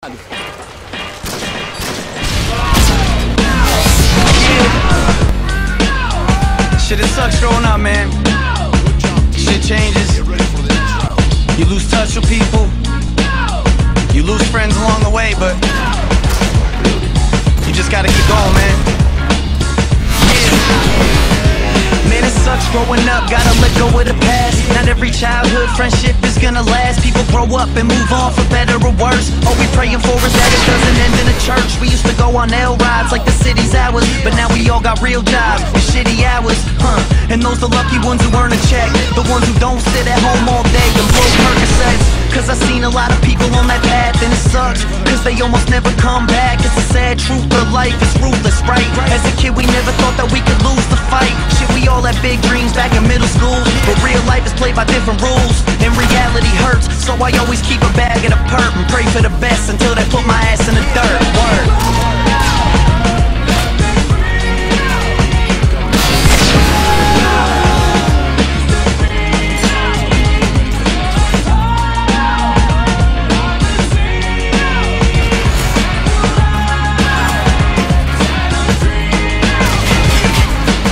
Shit, it sucks growing up, man. Shit changes. You lose touch with people. You lose friends along the way, but you just gotta keep going, man. Man, it sucks growing up, gotta let go of the past. Not every childhood friendship is gonna last. People grow up and move on for better or worse. All we praying for is that it doesn't end in a church. We used to go on L rides like the city's ours, but now we all got real jobs and shitty hours, and those the lucky ones who earn a check, the ones who don't sit at home all day and blow Percocets. Cause I've seen a lot of people on that path, and it sucks, cause they almost never come back. It's a sad truth, but life is ruthless, right? As a kid we never thought that we could lose the fight. Shit, we all had big dreams back in middle school, but real life is played by different rules, and reality hurts. So I always keep a bag and a perp and pray for the best until they put my ass in the dirt. Word.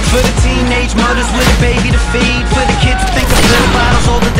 For the teenage mothers with a baby to feed, for the kids who think of pill bottles all the